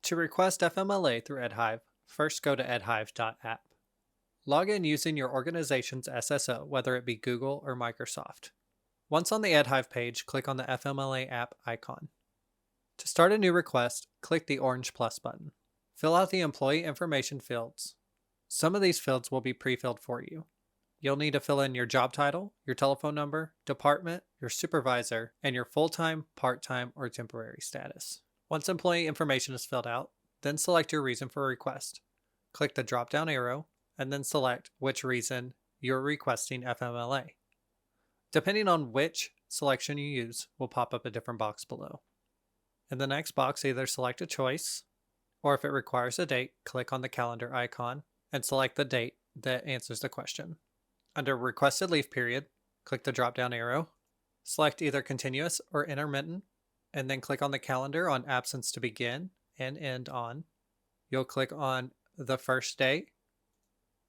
To request FMLA through EdHive, first go to edhive.app. Log in using your organization's SSO, whether it be Google or Microsoft. Once on the EdHive page, click on the FMLA app icon. To start a new request, click the orange plus button. Fill out the employee information fields. Some of these fields will be pre-filled for you. You'll need to fill in your job title, your telephone number, department, your supervisor, and your full-time, part-time, or temporary status. Once employee information is filled out, then select your reason for request. Click the drop-down arrow, and then select which reason you're requesting FMLA. Depending on which selection you use, will pop up a different box below. In the next box, either select a choice, or if it requires a date, click on the calendar icon and select the date that answers the question. Under requested leave period, click the drop-down arrow, select either continuous or intermittent, and then click on the calendar on absence to begin and end on. You'll click on the first day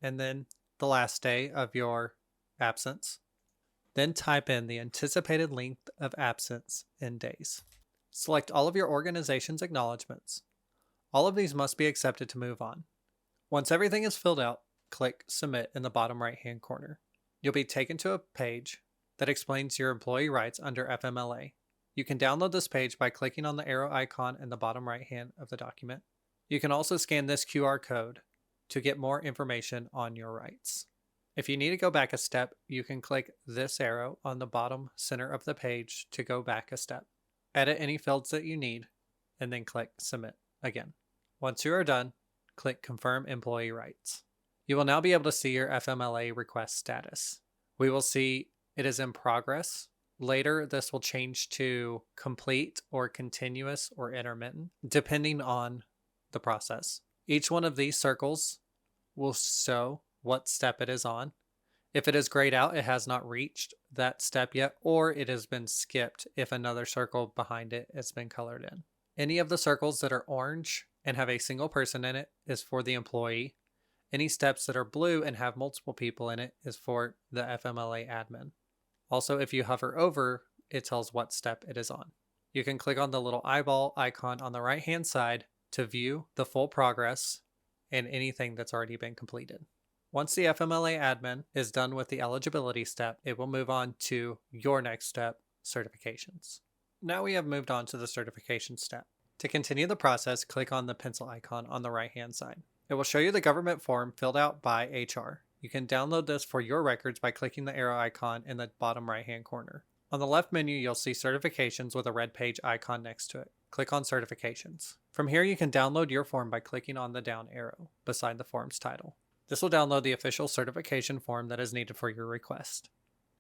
and then the last day of your absence. Then type in the anticipated length of absence in days. Select all of your organization's acknowledgments. All of these must be accepted to move on. Once everything is filled out, click Submit in the bottom right-hand corner. You'll be taken to a page that explains your employee rights under FMLA. You can download this page by clicking on the arrow icon in the bottom right-hand of the document. You can also scan this QR code to get more information on your rights. If you need to go back a step, you can click this arrow on the bottom center of the page to go back a step. Edit any fields that you need, and then click Submit again. Once you are done, click Confirm Employee Rights. You will now be able to see your FMLA request status. We will see it is in progress. Later, this will change to complete or continuous or intermittent, depending on the process. Each one of these circles will show what step it is on. If it is grayed out, it has not reached that step yet, or it has been skipped if another circle behind it has been colored in. Any of the circles that are orange and have a single person in it is for the employee. Any steps that are blue and have multiple people in it is for the FMLA admin. Also, if you hover over, it tells what step it is on. You can click on the little eyeball icon on the right-hand side to view the full progress and anything that's already been completed. Once the FMLA admin is done with the eligibility step, it will move on to your next step, certifications. Now we have moved on to the certification step. To continue the process, click on the pencil icon on the right-hand side. It will show you the government form filled out by HR. You can download this for your records by clicking the arrow icon in the bottom right-hand corner. On the left menu, you'll see certifications with a red page icon next to it. Click on certifications. From here, you can download your form by clicking on the down arrow beside the form's title. This will download the official certification form that is needed for your request.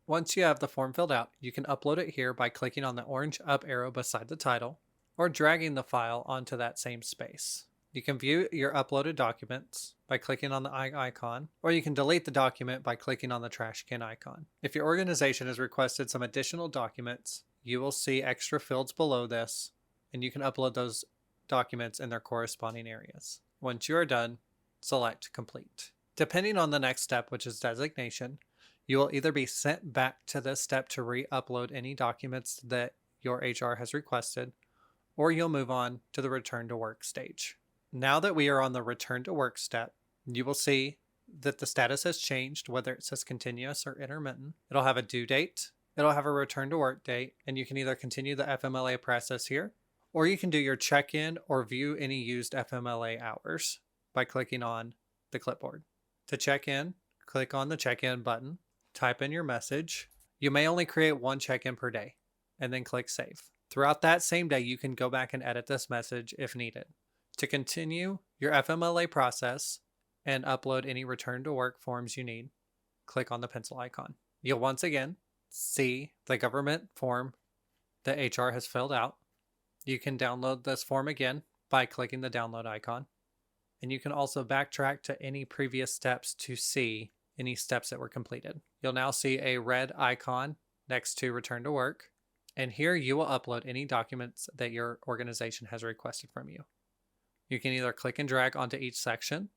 Once you have the form filled out, you can upload it here by clicking on the orange up arrow beside the title or dragging the file onto that same space. You can view your uploaded documents by clicking on the eye icon, or you can delete the document by clicking on the trash can icon. If your organization has requested some additional documents, you will see extra fields below this, and you can upload those documents in their corresponding areas. Once you are done, select Complete. Depending on the next step, which is designation, you will either be sent back to this step to re-upload any documents that your HR has requested, or you'll move on to the Return to Work stage. Now that we are on the Return to Work step, you will see that the status has changed, whether it says continuous or intermittent. It'll have a due date, it'll have a return to work date, and you can either continue the FMLA process here, or you can do your check-in or view any used FMLA hours by clicking on the clipboard. To check in, click on the check-in button, type in your message. You may only create one check-in per day, and then click Save. Throughout that same day, you can go back and edit this message if needed. To continue your FMLA process and upload any return to work forms you need, click on the pencil icon. You'll once again see the government form that HR has filled out. You can download this form again by clicking the download icon. And you can also backtrack to any previous steps to see any steps that were completed. You'll now see a red icon next to Return to Work. And here you will upload any documents that your organization has requested from you. You can either click and drag onto each section,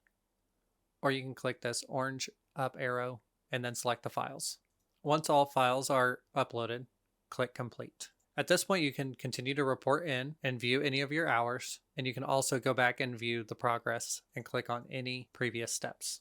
or you can click this orange up arrow and then select the files. Once all files are uploaded, click Complete. At this point, you can continue to report in and view any of your hours, and you can also go back and view the progress and click on any previous steps.